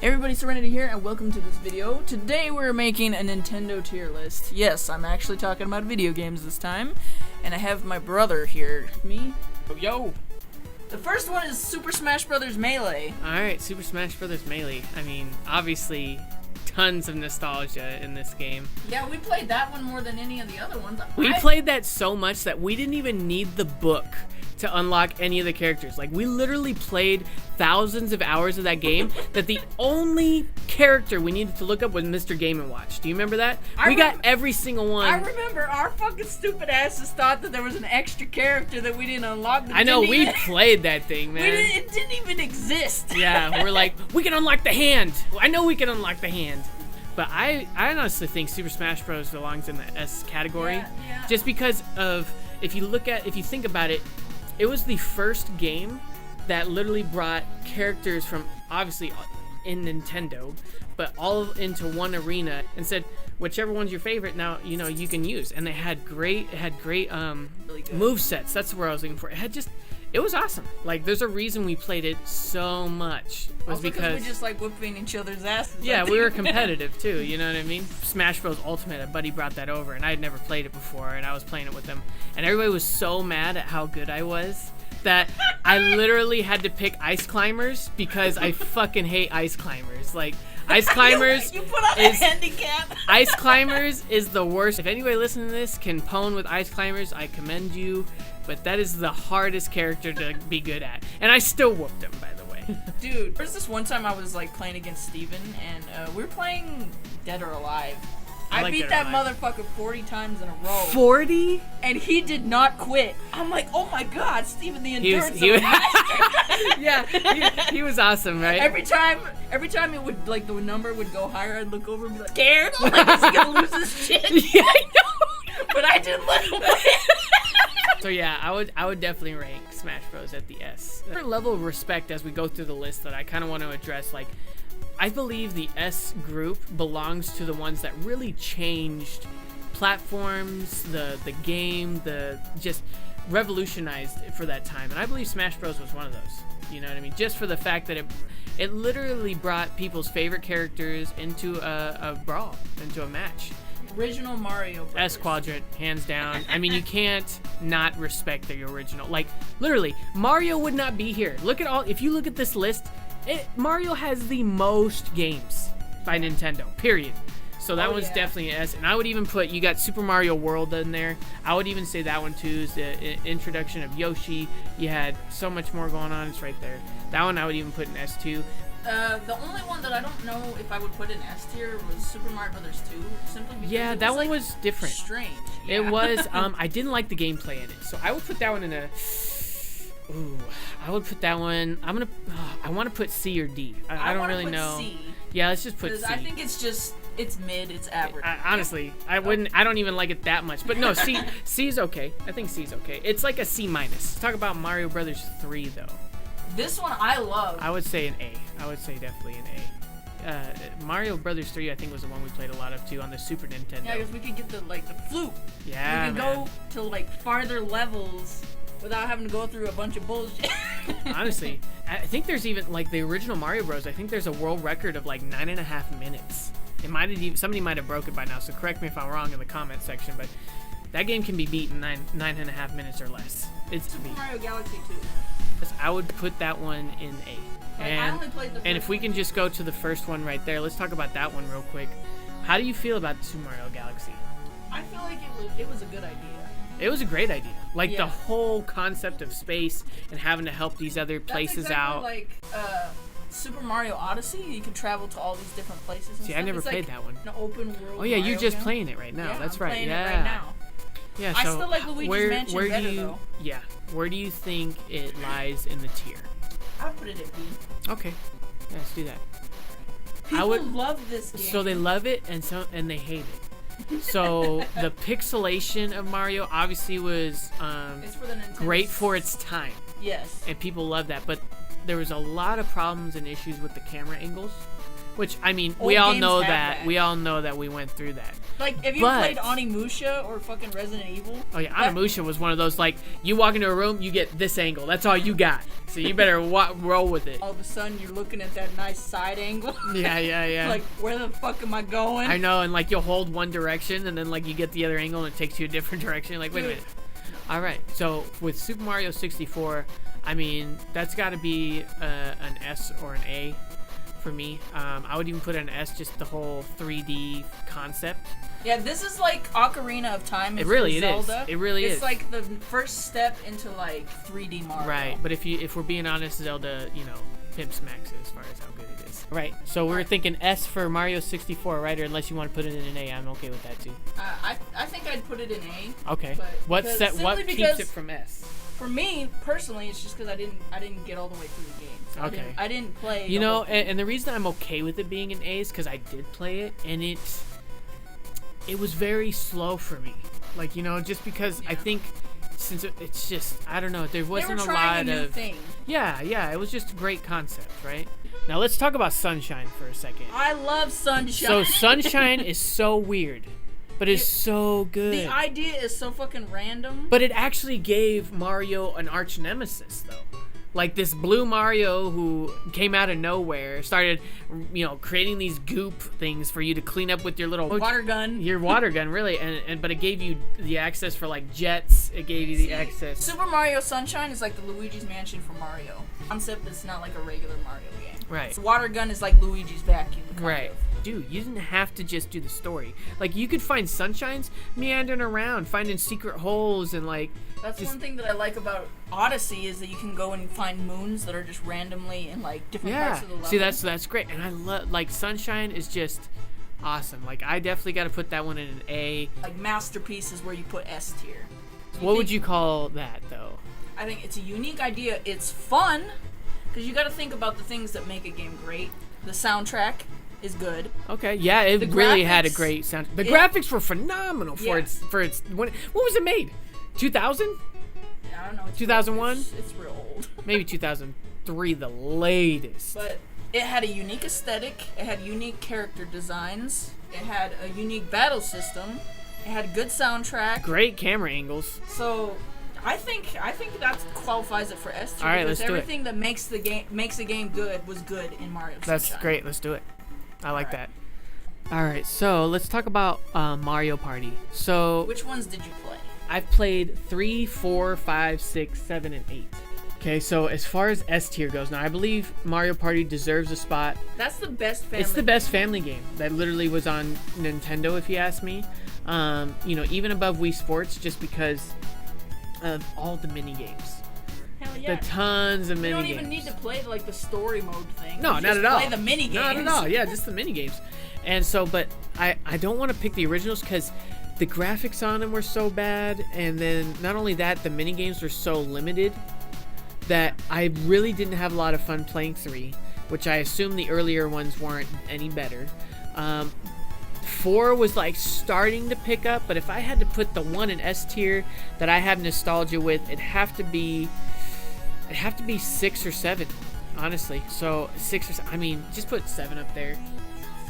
Everybody, Serenity here, and welcome to this video. Today we're making a Nintendo tier list. Yes, I'm actually talking about video games this time, and I have my brother here with me. Yo! The first one is Super Smash Bros. Melee. Alright, Super Smash Bros. Melee. I mean, obviously, tons of nostalgia in this game. Yeah, we played that one more than any of the other ones. We played that so much that we didn't even need the book to unlock any of the characters. Like, we literally played thousands of hours of that game that the only character we needed to look up was Mr. Game & Watch. Do you remember that? We got every single one. I remember our fucking stupid asses thought that there was an extra character that we didn't unlock. I know, we played that thing, man. It didn't even exist. Yeah, we're like, we can unlock the hand. I know we can unlock the hand. But I honestly think Super Smash Bros. Belongs in the S category. Yeah. Just because of, if you think about it, it was the first game that literally brought characters from, obviously, in Nintendo, but all into one arena and said, whichever one's your favorite, now, you know, you can use. And they had great, Really good move sets. That's where I was looking for. It was awesome. Like, there's a reason we played it so much. Was because we just like whipping each other's asses. Yeah, we were competitive too, you know what I mean? Smash Bros. Ultimate, a buddy brought that over, and I had never played it before, and I was playing it with him. And everybody was so mad at how good I was that I literally had to pick Ice Climbers because I fucking hate Ice Climbers. Like, Ice Climbers you put on a handicap. Ice Climbers is the worst. If anybody listening to this can pwn with Ice Climbers, I commend you. But that is the hardest character to be good at. And I still whooped him, by the way. Dude, there's this one time I was like playing against Steven, and we were playing Dead or Alive. I beat that motherfucker 40 times in a row. 40? And he did not quit. I'm like, oh my god, Steven the Endurance master. Yeah, he was awesome, right? Every time it would, like, the number would go higher, I'd look over and be like, scared? Like, is he gonna lose his shit? Yeah, I know. But I didn't let him win. So yeah, I would definitely rank Smash Bros. At the S. There's a level of respect as we go through the list that I kind of want to address. Like, I believe the S group belongs to the ones that really changed platforms, the game, just revolutionized it for that time. And I believe Smash Bros. Was one of those. You know what I mean? Just for the fact that it literally brought people's favorite characters into a brawl, into a match. Original Mario Brothers. S quadrant, hands down. I mean, you can't not respect the original. Like, literally, Mario would not be here. If you look at this list, Mario has the most games by Nintendo, period. So that was definitely an S. And I would even put, you got Super Mario World in there. I would even say that one too is the introduction of Yoshi. You had so much more going on. It's right there. That one I would even put in S too. The only one that I don't know if I would put in S tier was Super Mario Brothers 2, simply because that one was different. Strange. Yeah. It was. I didn't like the gameplay in it, so I would put that one in a. Ooh, I would put that one. I want to put C or D. I don't really know. C. Yeah, let's just put C. I think it's mid. It's average. Honestly, I wouldn't. I don't even like it that much. But no, C's okay. I think C's okay. It's like a C minus. Talk about Mario Brothers 3 though. This one I love. I would say an A. I would say definitely an A. Mario Brothers 3, I think, was the one we played a lot of too on the Super Nintendo. Yeah, because we could get the flute. Yeah, we could go to like farther levels without having to go through a bunch of bullshit. Honestly, I think there's even like the original Mario Bros. I think there's a world record of like 9.5 minutes. It might have even, somebody might have broke it by now, so correct me if I'm wrong in the comment section. But that game can be beat in 9.5 minutes or less. It's Super Mario Galaxy 2. I would put that one in A. And if we can just go to the first one right there, let's talk about that one real quick. How do you feel about the Super Mario Galaxy? I feel like it was a good idea. It was a great idea. Like, the whole concept of space and having to help these other places out. Like Super Mario Odyssey, you can travel to all these different places. And See, I never played that one. An open world. Oh yeah, Mario you're just game. playing it right now. Yeah, that's I'm right. Playing Yeah. it right now. Yeah. So I still like Luigi's Mansion better though. Yeah. Where do you think it lies in the tier? I'll put it at B. Okay. Yeah, let's do that. People love this game. So they love it and they hate it. So the pixelation of Mario obviously was great for its time. Yes. And people love that, but there was a lot of problems and issues with the camera angles. Which, I mean, Old we all games know have that. that. We all know that we went through that. Like, have you played Onimusha or fucking Resident Evil? Oh yeah, Onimusha was one of those, like, you walk into a room, you get this angle. That's all you got. So you better roll with it. All of a sudden, you're looking at that nice side angle. Yeah. Like, where the fuck am I going? I know, and like you'll hold one direction, and then like you get the other angle, and it takes you a different direction. You're like, wait a minute. All right, so with Super Mario 64, I mean, that's got to be an S or an A for me. I would even put an S, just the whole 3D concept. Yeah, this is like Ocarina of Time. It really Zelda. is. It really is. It's like the first step into like 3D Mario. Right, but if we're being honest, Zelda, you know, pimps Max as far as how good it is. Right, so we're thinking S for Mario 64, right? Or unless you want to put it in an A, I'm okay with that too. I think I'd put it in A. Okay. What keeps it from S? For me personally, it's just because I didn't get all the way through the game. So Okay. I didn't play. You know, and the reason I'm okay with it being an A is because I did play it, and it was very slow for me. Like, you know, just because I think since it's just, I don't know, there wasn't a lot of new thing. Yeah, it was just a great concept, right? Now let's talk about Sunshine for a second. I love Sunshine. So Sunshine is so weird, but it's so good. The idea is so fucking random. But it actually gave Mario an arch nemesis, though. Like this blue Mario who came out of nowhere, started, you know, creating these goop things for you to clean up with your little water gun. Your water gun, really, but it gave you the access for like jets. It gave you the access. Super Mario Sunshine is like the Luigi's Mansion for Mario. Concept is not like a regular Mario game. Right. So water gun is like Luigi's vacuum. Right. Dude, you didn't have to just do the story. Like, you could find Sunshines meandering around, finding secret holes, and like... That's one thing that I like about Odyssey is that you can go and find moons that are just randomly in like different parts of the level. See, that's great. And I love, like, Sunshine is just awesome. Like, I definitely got to put that one in an A. Like, Masterpiece is where you put S tier. What would you call that, though? I think it's a unique idea. It's fun, because you got to think about the things that make a game great. The soundtrack is good. Okay, yeah, it really had a great sound. The graphics were phenomenal for its when was it made? 2000? I don't know. 2001? It's real old. Maybe 2003, the latest. But it had a unique aesthetic. It had unique character designs. It had a unique battle system. It had a good soundtrack. Great camera angles. So I think that qualifies it for S tier. All right, let's do it. Everything that makes a game good was good in Mario Sunshine. That's great. Let's do it. I like that. All right, so let's talk about Mario Party. So which ones did you play? I've played 3, 4, 5, 6, 7, and 8. Okay, so as far as S tier goes, now I believe Mario Party deserves a spot. That's the best family. It's the best family game that literally was on Nintendo, if you ask me. You know, even above Wii Sports, just because of all the mini games. Hell yeah. The tons of mini games. You don't even need to play like the story mode thing. No, you not at all. Play the mini games. Not at all. Yeah, just the mini games. And so, but I don't want to pick the originals because the graphics on them were so bad, and then not only that, the mini games were so limited that I really didn't have a lot of fun playing 3, which I assume the earlier ones weren't any better. 4 was like starting to pick up, but if I had to put the one in S tier that I have nostalgia with, it'd have to be 6 or 7, honestly. So 6 or 7, I mean, just put 7 up there.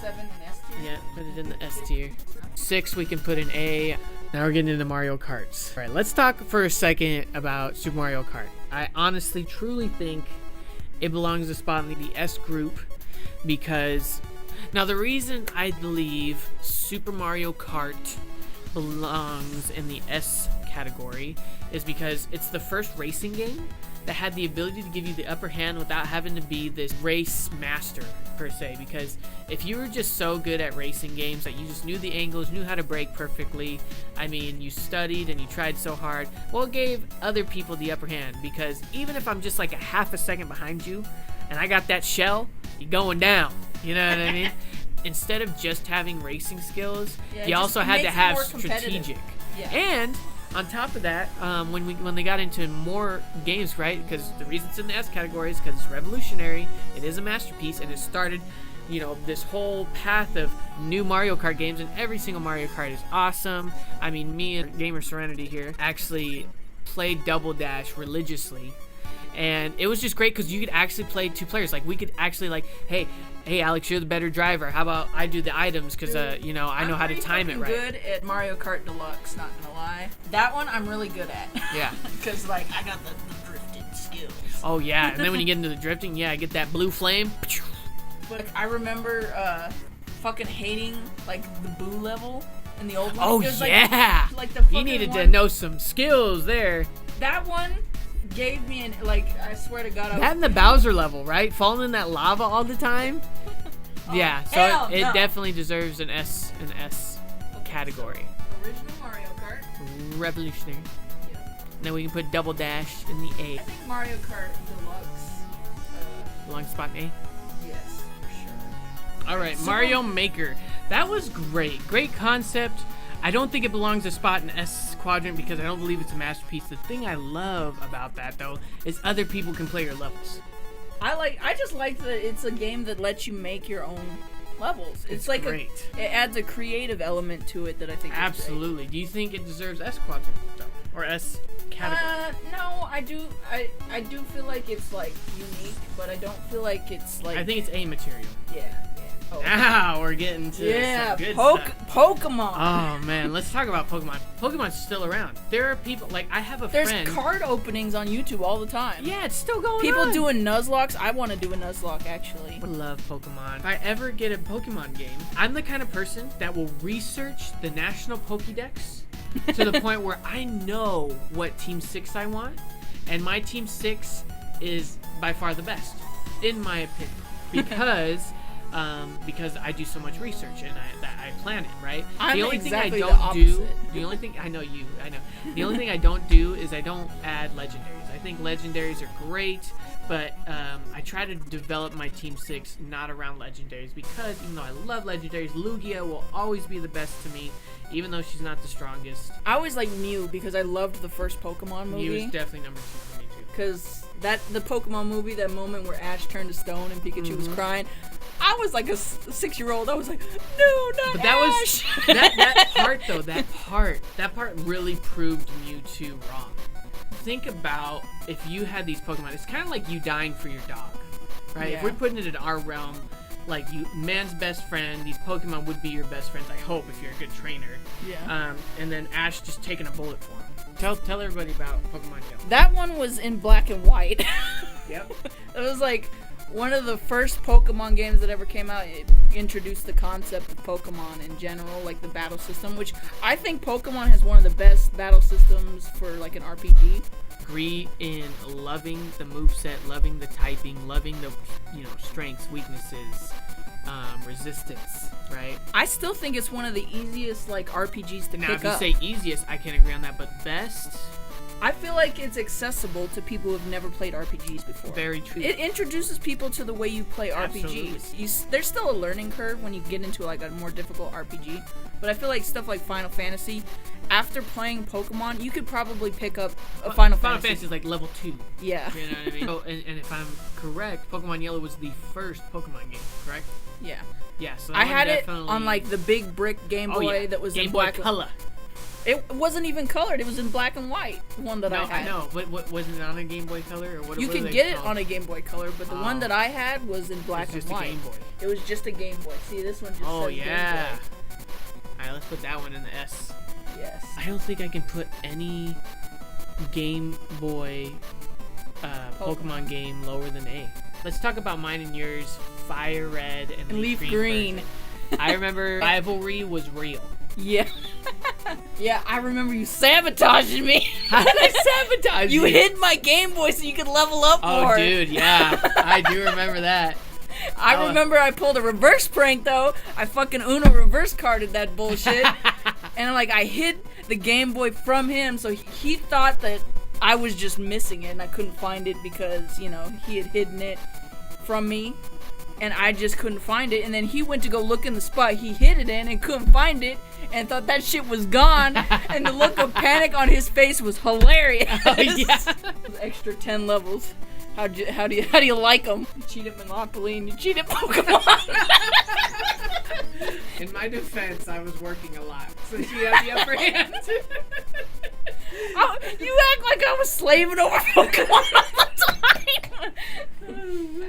7 in S tier? Yeah, put it in the S tier. 6 we can put in A. Now we're getting into Mario Karts. All right, let's talk for a second about Super Mario Kart. I honestly, truly think it belongs to spot in the S group because... Now, the reason I believe Super Mario Kart belongs in the S category is because it's the first racing game that had the ability to give you the upper hand without having to be this race master, per se. Because if you were just so good at racing games that you just knew the angles, knew how to brake perfectly, I mean, you studied and you tried so hard, well, it gave other people the upper hand. Because even if I'm just like a half a second behind you and I got that shell, you're going down. You know what I mean? Instead of just having racing skills, you also had to have strategic. Yeah. And on top of that, when they got into more games, right? Because the reason it's in the S category is because it's revolutionary. It is a masterpiece, and it started, you know, this whole path of new Mario Kart games, and every single Mario Kart is awesome. I mean, me and Ms.Serenity here actually played Double Dash religiously. And it was just great because you could actually play 2 players. Like, we could actually, like, hey, hey, Alex, you're the better driver. How about I do the items because, you know, I know how to time it right. I'm good at Mario Kart Deluxe, not gonna lie. That one I'm really good at. Yeah. Because, like, I got the drifting skills. Oh, yeah. And then when you get into the drifting, yeah, I get that blue flame. But like, I remember fucking hating, like, the Boo level in the old one. Oh, was, yeah. Like the you needed to know some skills there. That one gave me I swear to God, that and the Bowser level, right? Falling in that lava all the time. Yeah, so it definitely deserves an S category. Original Mario Kart. Revolutionary. Yeah. And then we can put Double Dash in the A. I think Mario Kart Deluxe. Belongs spot in A. Yes, for sure. All right, Mario Maker. That was great. Great concept. I don't think it belongs a spot in S quadrant because I don't believe it's a masterpiece. The thing I love about that though is other people can play your levels. I just like that it's a game that lets you make your own levels. It's like great. It adds a creative element to it that I think absolutely. Is great. Do you think it deserves S quadrant though? Or S category? No, I do. I do feel like it's like unique, but I don't feel like it's like. I think it's A material. Yeah. Oh. Now we're getting to some good stuff. Pokemon. Oh man, let's talk about Pokemon. Pokemon's still around. There are people like I have a friend. There's card openings on YouTube all the time. Yeah, it's still going on. People doing Nuzlocks. I want to do a Nuzlocke actually. I love Pokemon. If I ever get a Pokemon game, I'm the kind of person that will research the national Pokédex to the point where I know what Team 6 I want, and my Team 6 is by far the best, in my opinion, because I do so much research and I plan it, right? I'm the only exactly thing I don't do, opposite. the only thing I know, the only thing I don't do is I don't add legendaries. I think legendaries are great, but I try to develop my Team 6 not around legendaries because even though I love legendaries, Lugia will always be the best to me, even though she's not the strongest. I always like Mew because I loved the first Pokemon movie. Mew is definitely number 2 for me too. Because the Pokemon movie, that moment where Ash turned to stone and Pikachu was crying, I was like a 6-year-old. I was like, no, not but that Ash. Was that part though. That part really proved Mewtwo wrong. Think about if you had these Pokemon. It's kind of like you dying for your dog, right? Yeah. If we're putting it in our realm, like man's best friend, these Pokemon would be your best friends. I hope if you're a good trainer. Yeah. And then Ash just taking a bullet for him. Tell everybody about Pokemon Yellow. That one was in black and white. Yep. It was like one of the first Pokemon games that ever came out. It introduced the concept of Pokemon in general, like the battle system, which I think Pokemon has one of the best battle systems for like an RPG. Agree in loving the moveset, loving the typing, loving the strengths, weaknesses, resistance, right? I still think it's one of the easiest like RPGs to now, pick if you up. say easiest, I can agree on that, but best. I feel like it's accessible to people who have never played RPGs before. Very true. It introduces people to the way you play RPGs. There's still a learning curve when you get into like a more difficult RPG, but I feel like stuff like Final Fantasy, after playing Pokemon, you could probably pick up a Final Fantasy. Final Fantasy is like level 2. Yeah. You know what I mean? Oh, and if I'm correct, Pokemon Yellow was the first Pokemon game, correct? Yeah. Yeah. So I had it on like the big brick Game Boy that was Game in Boy black. Color. It wasn't even colored. It was in black and white. The one that I had. I know. What wasn't it on a Game Boy Color or what? You could get it on a Game Boy Color, but the one that I had was in black and white. Game Boy. It was just a Game Boy. See, this one just says Game yeah. Boy. All right, let's put that one in the S. Yes. I don't think I can put any Game Boy Pokemon game lower than A. Let's talk about mine and yours. Fire Red and Leaf Green. I remember rivalry was real. Yeah. Yeah, I remember you sabotaging me. How did I sabotage you? You hid my Game Boy so you could level up more. Oh, dude, yeah. I do remember that. I remember I pulled a reverse prank, though. I fucking Uno reverse carded that bullshit. And, like, I hid the Game Boy from him, so he thought that I was just missing it, and I couldn't find it because, he had hidden it from me. And I just couldn't find it. And then he went to go look in the spot he hid it in and couldn't find it. And thought that shit was gone. And the look of panic on his face was hilarious. Oh, yeah. Extra 10 levels. How do you like them? You cheat at Monopoly and you cheat at Pokemon. In my defense, I was working a lot, so she had the upper hand. You act like I was slaving over Pokemon all the time.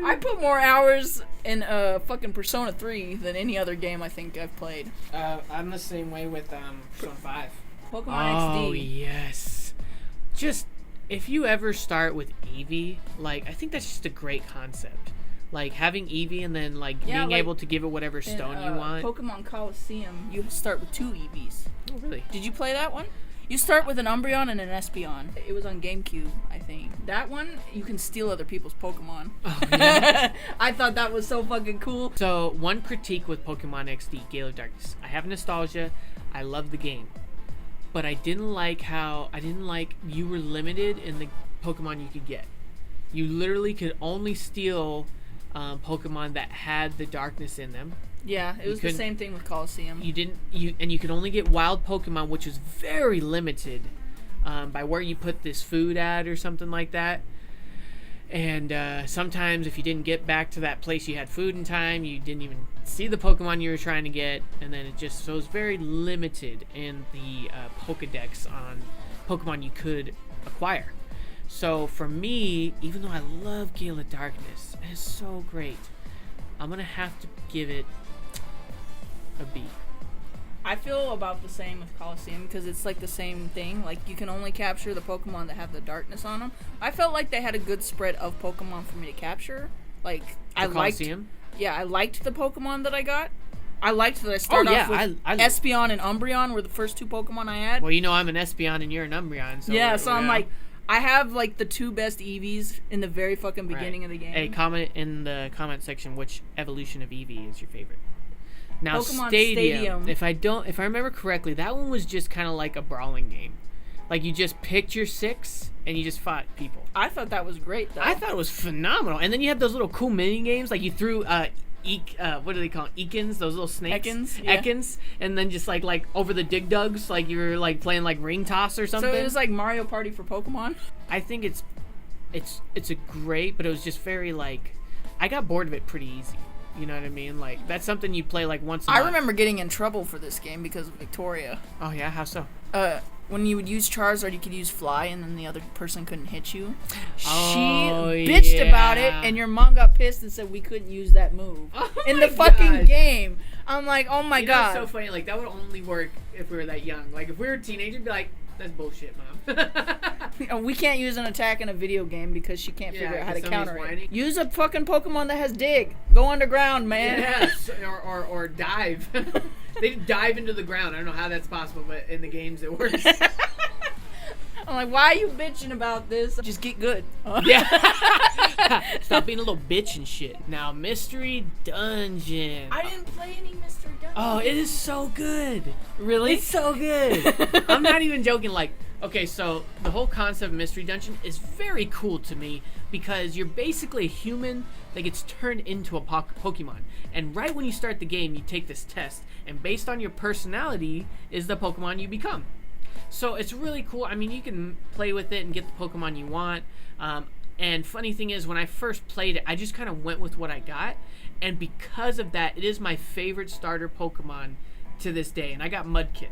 I put more hours in fucking Persona 3 than any other game I think I've played. I'm the same way with Persona 5. Pokemon Oh, XD. yes. Just, if you ever start with Eevee, like, I think that's just a great concept. Like, having Eevee and then, like, being like, able to give it whatever stone you want. Pokemon Coliseum, you start with 2 Eevees. Oh, really? Did you play that one? You start with an Umbreon and an Espeon. It was on GameCube, I think. That one, you can steal other people's Pokemon. Oh, yeah. I thought that was so fucking cool. So, one critique with Pokemon XD, Gale of Darkness. I have nostalgia. I love the game. But I didn't like you were limited in the Pokemon you could get. You literally could only steal Pokemon that had the darkness in them. Yeah, it was the same thing with Coliseum. You could only get wild Pokemon, which was very limited by where you put this food at or something like that. And sometimes if you didn't get back to that place you had food in time, you didn't even see the Pokemon you were trying to get, and then it was very limited in the Pokedex on Pokemon you could acquire. So for me, even though I love Gale of Darkness, it's so great, I'm gonna have to give it a B. I feel about the same with Coliseum because it's like the same thing. Like, you can only capture the Pokemon that have the darkness on them. I felt like they had a good spread of Pokemon for me to capture. Like, I liked the Pokemon that I got. I liked that I started off with Espeon and Umbreon were the first 2 Pokemon I had. Well, you know I'm an Espeon and you're an Umbreon. So yeah, so I'm like, I have like the 2 best Eevees in the very fucking beginning of the game. Hey, comment in the comment section which evolution of Eevee is your favorite. Now, Pokemon Stadium. If I remember correctly, that one was just kind of like a brawling game. Like, you just picked your 6 and you just fought people. I thought that was great, though. I thought it was phenomenal. And then you had those little cool mini games, like you threw what do they call them? Ekans, those little snakes. Ekans, and then just like over the dig dugs, like you were like playing like ring toss or something. So it was like Mario Party for Pokemon. I think it's a great, but it was just very like, I got bored of it pretty easy. You know what I mean? Like, that's something you play like once a month. I remember getting in trouble for this game because of Victoria. Oh yeah, how so? When you would use Charizard, you could use Fly, and then the other person couldn't hit you. Oh, she bitched about it, and your mom got pissed and said we couldn't use that move in the fucking game. I'm like, oh my god. That's so funny. Like, that would only work if we were that young. Like, if we were teenagers, it'd be like, that's bullshit, Mom. We can't use an attack in a video game because she can't figure out how to counter whining. it. Use a fucking Pokemon that has Dig. Go underground, man. Yes, or dive. They dive into the ground. I don't know how that's possible, but in the games it works. I'm like, why are you bitching about this? Just get good. Yeah. Stop being a little bitch and shit. Now, Mystery Dungeon. I didn't play any Mystery Dungeon. Oh, it is so good. Really? It's so good. I'm not even joking. Like, okay, so the whole concept of Mystery Dungeon is very cool to me because you're basically a human that gets turned into a Pokemon. And right when you start the game, you take this test. And based on your personality is the Pokemon you become. So it's really cool. I mean, you can play with it and get the Pokemon you want. And funny thing is, when I first played it, I just kind of went with what I got. And because of that, it is my favorite starter Pokemon to this day. And I got Mudkip.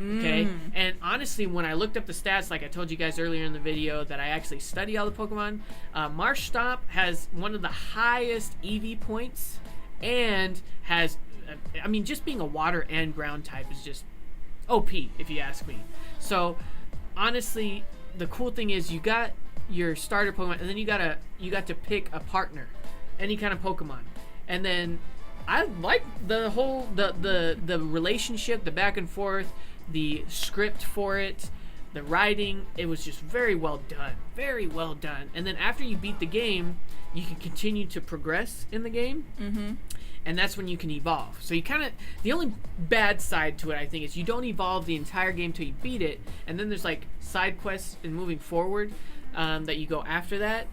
Okay? And honestly, when I looked up the stats, like I told you guys earlier in the video, that I actually study all the Pokemon, Marshtomp has one of the highest EV points and has, I mean, just being a water and ground type is just OP, if you ask me. So, honestly, the cool thing is you got your starter Pokemon, and then you got to pick a partner, any kind of Pokemon. And then I like the whole the relationship, the back and forth, the script for it, the writing. It was just very well done. Very well done. And then after you beat the game, you can continue to progress in the game. Mm-hmm. And that's when you can evolve. So you kind of, the only bad side to it, I think, is you don't evolve the entire game till you beat it. And then there's like side quests and moving forward that you go after that,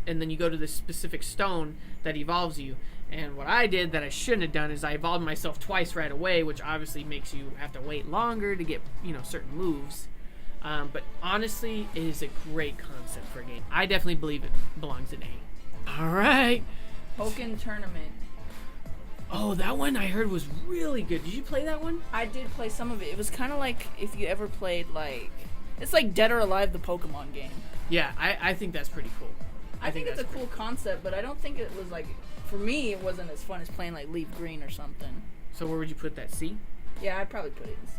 and then you go to this specific stone that evolves you. And what I did that I shouldn't have done is I evolved myself twice right away, which obviously makes you have to wait longer to get, certain moves. But honestly, it is a great concept for a game. I definitely believe it belongs in A. All right. Pokken Tournament. Oh, that one I heard was really good. Did you play that one? I did play some of it. It was kind of like if you ever played it's like Dead or Alive, the Pokemon game. Yeah, I think that's pretty cool. I think it's a cool concept, but I don't think it was like for me, it wasn't as fun as playing like Leaf Green or something. So where would you put that? C? Yeah, I'd probably put it in C.